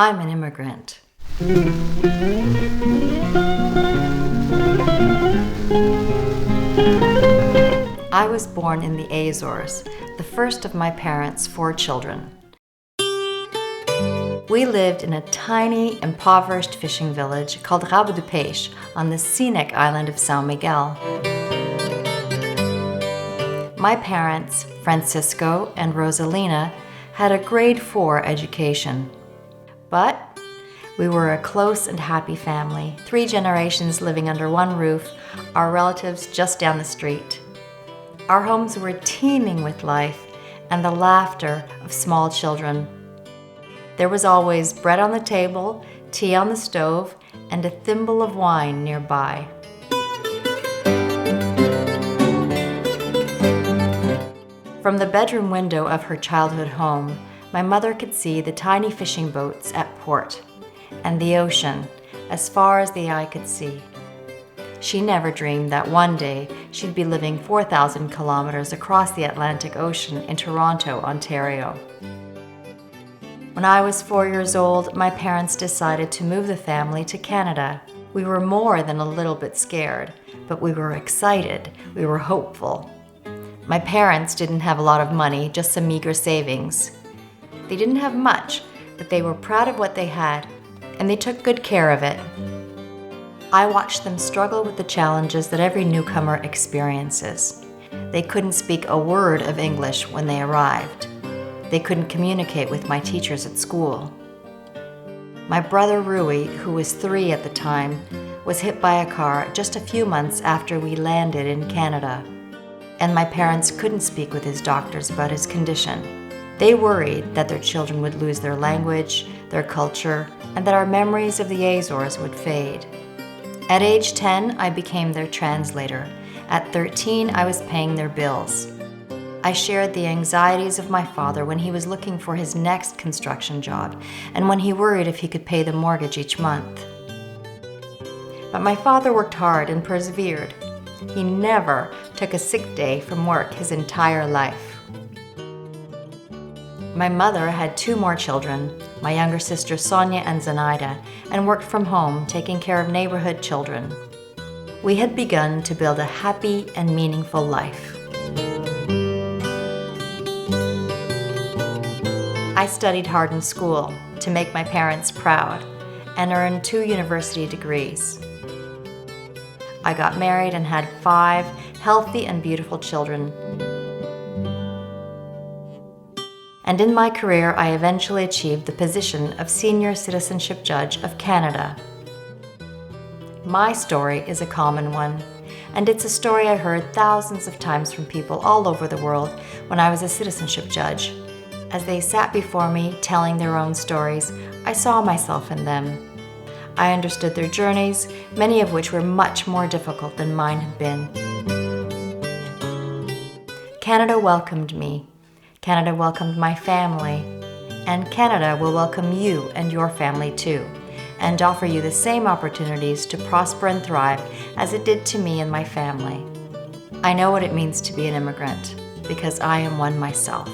I'm an immigrant. I was born in the Azores, the first of my parents' 4 children. We lived in a tiny, impoverished fishing village called Rabo de Peixe on the scenic island of São Miguel. My parents, Francisco and Rosalina, had a grade 4 education. But we were a close and happy family, 3 generations living under one roof, our relatives just down the street. Our homes were teeming with life and the laughter of small children. There was always bread on the table, tea on the stove, and a thimble of wine nearby. From the bedroom window of her childhood home, my mother could see the tiny fishing boats at port and the ocean as far as the eye could see. She never dreamed that one day she'd be living 4,000 kilometers across the Atlantic Ocean in Toronto, Ontario. When I was 4 years old, my parents decided to move the family to Canada. We were more than a little bit scared, but we were excited, we were hopeful. My parents didn't have a lot of money, just some meager savings. They didn't have much, but they were proud of what they had, and they took good care of it. I watched them struggle with the challenges that every newcomer experiences. They couldn't speak a word of English when they arrived. They couldn't communicate with my teachers at school. My brother Rui, who was 3 at the time, was hit by a car just a few months after we landed in Canada, and my parents couldn't speak with his doctors about his condition. They worried that their children would lose their language, their culture, and that our memories of the Azores would fade. At age 10, I became their translator. At 13, I was paying their bills. I shared the anxieties of my father when he was looking for his next construction job and when he worried if he could pay the mortgage each month. But my father worked hard and persevered. He never took a sick day from work his entire life. My mother had 2 more children, my younger sisters Sonia and Zenaida, and worked from home taking care of neighborhood children. We had begun to build a happy and meaningful life. I studied hard in school to make my parents proud and earned 2 university degrees. I got married and had 5 healthy and beautiful children. And in my career, I eventually achieved the position of Senior Citizenship Judge of Canada. My story is a common one, and it's a story I heard thousands of times from people all over the world when I was a citizenship judge. As they sat before me telling their own stories, I saw myself in them. I understood their journeys, many of which were much more difficult than mine had been. Canada welcomed me. Canada welcomed my family, and Canada will welcome you and your family too, and offer you the same opportunities to prosper and thrive as it did to me and my family. I know what it means to be an immigrant, because I am one myself.